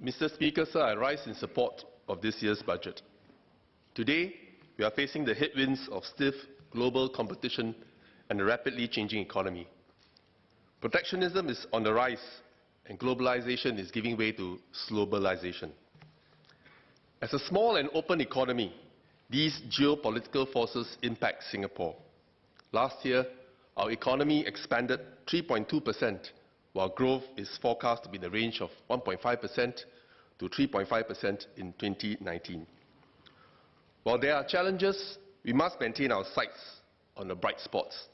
Mr. Speaker, sir, I rise in support of this year's budget. Today, we are facing the headwinds of stiff global competition and a rapidly changing economy. Protectionism is on the rise, and globalization is giving way to globalization. As a small and open economy, these geopolitical forces impact Singapore. Last year, our economy expanded 3.2%, while growth is forecast to be in the range of 1.5% to 3.5% in 2019. While there are challenges, we must maintain our sights on the bright spots.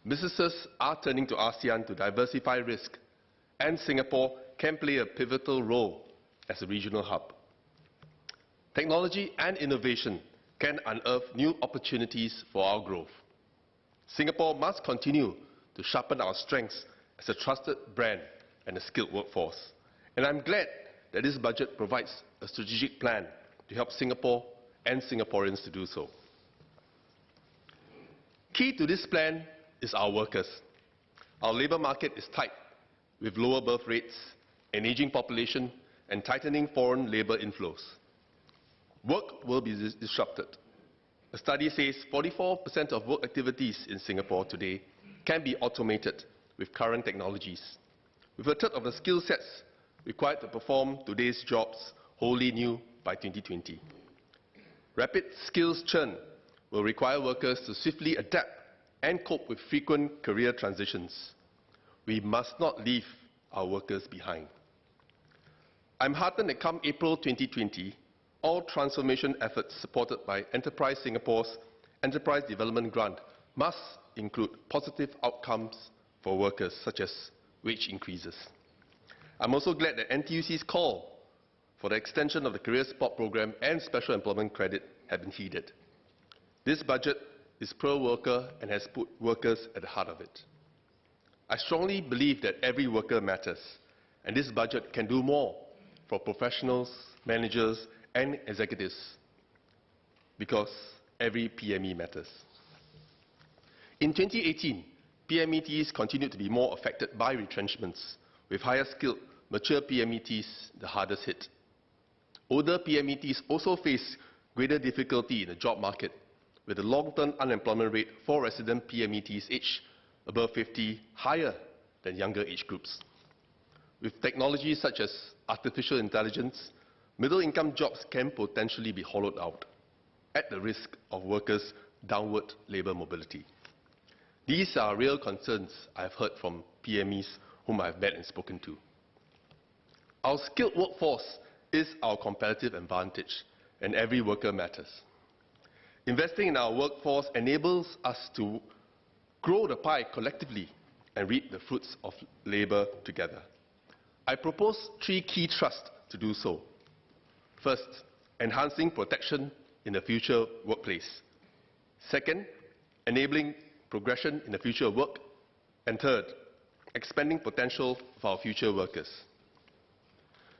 Businesses are turning to ASEAN to diversify risk, and Singapore can play a pivotal role as a regional hub. Technology and innovation can unearth new opportunities for our growth. Singapore must continue to sharpen our strengths as a trusted brand and a skilled workforce. And I'm glad that this budget provides a strategic plan to help Singapore and Singaporeans to do so. Key to this plan is our workers. Our labour market is tight, with lower birth rates, an ageing population, and tightening foreign labour inflows. Work will be disrupted. A study says 44% of work activities in Singapore today can be automated with current technologies, with a third of the skill sets required to perform today's jobs wholly new by 2020. Rapid skills churn will require workers to swiftly adapt and cope with frequent career transitions. We must not leave our workers behind. I'm heartened that come April 2020, all transformation efforts supported by Enterprise Singapore's Enterprise Development Grant must include positive outcomes for workers, such as wage increases. I'm also glad that NTUC's call for the extension of the Career Support Programme and Special Employment Credit have been heeded. This budget is pro-worker and has put workers at the heart of it. I strongly believe that every worker matters, and this budget can do more for professionals, managers, and executives, because every PME matters. In 2018, PMETs continued to be more affected by retrenchments, with higher skilled, mature PMETs the hardest hit. Older PMETs also face greater difficulty in the job market, with the long-term unemployment rate for resident PMETs aged above 50 higher than younger age groups. With technologies such as artificial intelligence, middle-income jobs can potentially be hollowed out, at the risk of workers' downward labour mobility. These are real concerns I've heard from PMEs whom I've met and spoken to. Our skilled workforce is our competitive advantage, and every worker matters. Investing in our workforce enables us to grow the pie collectively and reap the fruits of labour together. I propose 3 key thrusts to do so. First, enhancing protection in the future workplace. Second, enabling progression in the future of work. And third, expanding potential of our future workers.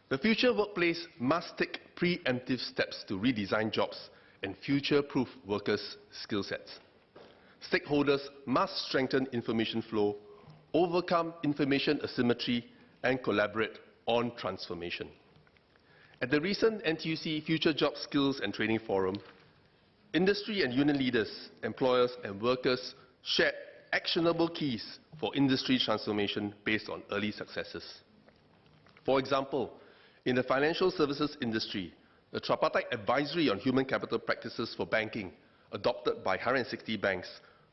The future workplace must take preemptive steps to redesign jobs and future-proof workers' skill sets. Stakeholders must strengthen information flow, overcome information asymmetry, and collaborate on transformation. At the recent NTUC Future Job Skills and Training Forum, industry and union leaders, employers and workers shared actionable keys for industry transformation based on early successes. For example, in the financial services industry, the Tripartite Advisory on Human Capital Practices for Banking, adopted by 160 banks,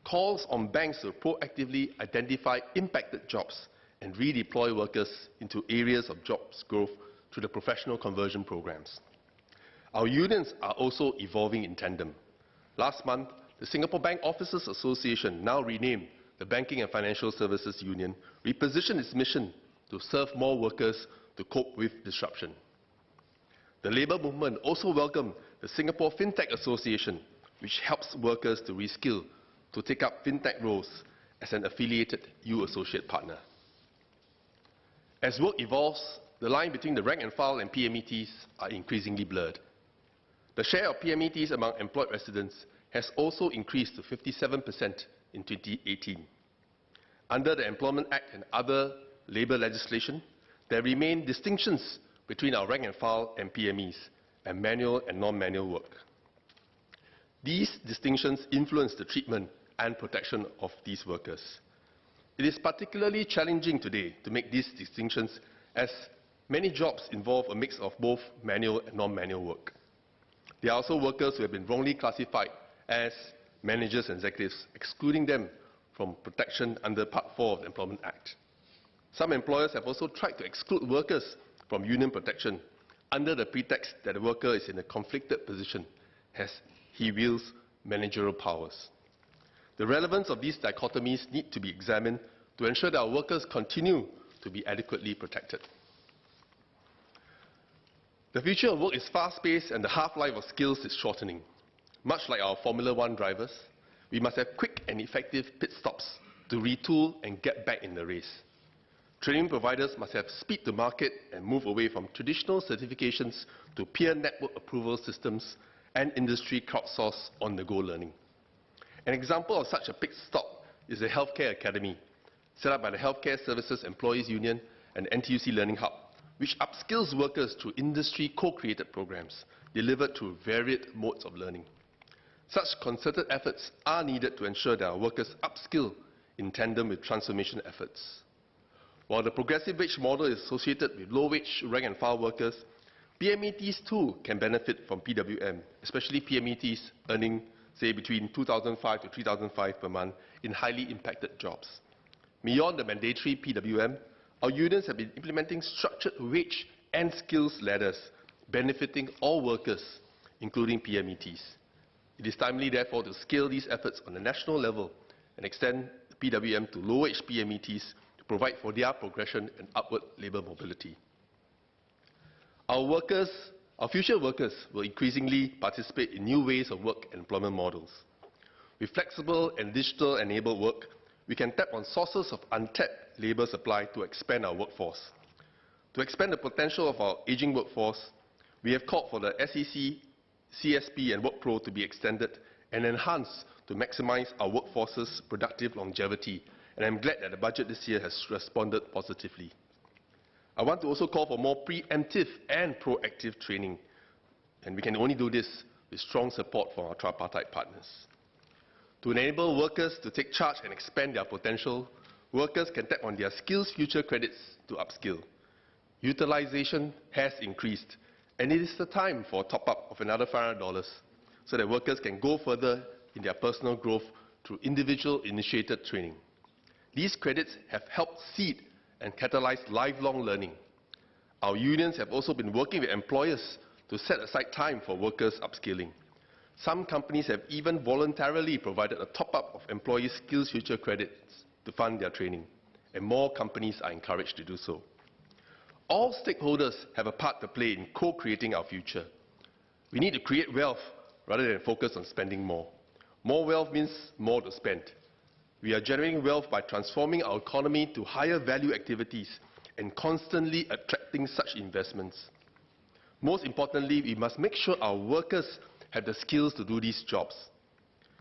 calls on banks to proactively identify impacted jobs and redeploy workers into areas of jobs growth through the professional conversion programs. Our unions are also evolving in tandem. Last month, the Singapore Bank Officers Association, now renamed the Banking and Financial Services Union, repositioned its mission to serve more workers to cope with disruption. The labour movement also welcomed the Singapore FinTech Association, which helps workers to reskill to take up FinTech roles as an affiliated U Associate partner. As work evolves, the line between the rank and file and PMETs are increasingly blurred. The share of PMETs among employed residents has also increased to 57% in 2018. Under the Employment Act and other labour legislation, there remain distinctions between our rank and file and PMEs, and manual and non-manual work. These distinctions influence the treatment and protection of these workers. It is particularly challenging today to make these distinctions, as many jobs involve a mix of both manual and non-manual work. There are also workers who have been wrongly classified as managers and executives, excluding them from protection under Part 4 of the Employment Act. Some employers have also tried to exclude workers from union protection under the pretext that the worker is in a conflicted position as he wields managerial powers. The relevance of these dichotomies need to be examined to ensure that our workers continue to be adequately protected. The future of work is fast-paced and the half-life of skills is shortening. Much like our Formula One drivers, we must have quick and effective pit stops to retool and get back in the race. Training providers must have speed to market and move away from traditional certifications to peer network approval systems and industry crowdsourced on-the-go learning. An example of such a pit stop is the Healthcare Academy, set up by the Healthcare Services Employees Union and NTUC Learning Hub, which upskills workers through industry co-created programs delivered through varied modes of learning. Such concerted efforts are needed to ensure that our workers upskill in tandem with transformation efforts. While the progressive wage model is associated with low-wage rank and file workers, PMETs too can benefit from PWM, especially PMETs earning, say, between $2,005 to $3,005 per month in highly impacted jobs. Beyond the mandatory PWM, our unions have been implementing structured wage and skills ladders, benefiting all workers, including PMETs. It is timely, therefore, to scale these efforts on a national level and extend the PWM to low-wage PMETs to provide for their progression and upward labour mobility. Our future workers will increasingly participate in new ways of work and employment models. With flexible and digital-enabled work, we can tap on sources of untapped labour supply to expand our workforce. To expand the potential of our ageing workforce, we have called for the SEC, CSP and WorkPro to be extended and enhanced to maximize our workforce's productive longevity, and I'm glad that the budget this year has responded positively. I want to also call for more preemptive and proactive training, and we can only do this with strong support from our tripartite partners. To enable workers to take charge and expand their potential, workers can tap on their skills future credits to upskill. Utilization has increased, and it is the time for a top-up of another $500 so that workers can go further in their personal growth through individual-initiated training. These credits have helped seed and catalyze lifelong learning. Our unions have also been working with employers to set aside time for workers' upskilling. Some companies have even voluntarily provided a top-up of employees' skills future credits to fund their training, and more companies are encouraged to do so. All stakeholders have a part to play in co-creating our future. We need to create wealth rather than focus on spending more. More wealth means more to spend. We are generating wealth by transforming our economy to higher value activities and constantly attracting such investments. Most importantly, we must make sure our workers have the skills to do these jobs.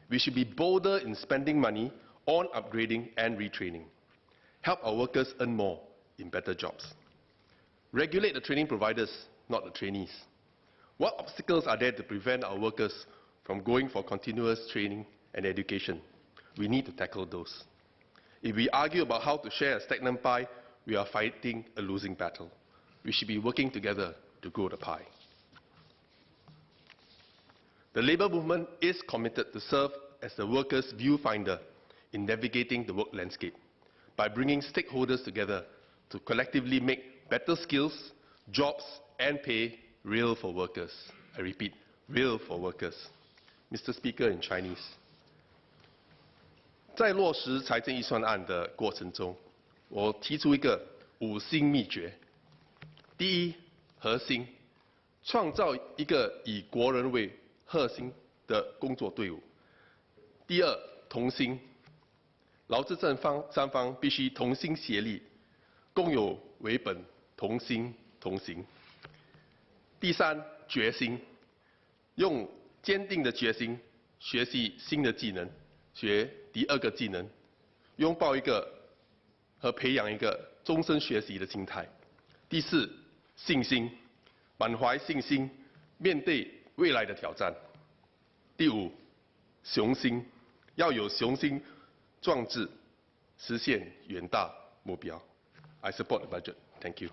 We should be bolder in spending money on upgrading and retraining. Help our workers earn more in better jobs. Regulate the training providers, not the trainees. What obstacles are there to prevent our workers from going for continuous training and education? We need to tackle those. If we argue about how to share a stagnant pie, we are fighting a losing battle. We should be working together to grow the pie. The labour movement is committed to serve as the workers' viewfinder in navigating the work landscape by bringing stakeholders together to collectively make better skills, jobs and pay real for workers. I repeat, real for workers. Mr. Speaker in Chinese. 在落实财政预算案的过程中，我提出一个5新秘诀。第一，核心，创造一个以国人为核心的工作队伍。第二，同心，劳资正三方必须同心协力，共有为本，同心同行。第三，决心，用坚定的决心学习新的技能，学第二个技能，拥抱一个和培养一个终身学习的心态。第四，信心，满怀信心面对未来的挑战。第五，雄心，要有雄心壮志，实现远大目标。I support the budget. Thank you.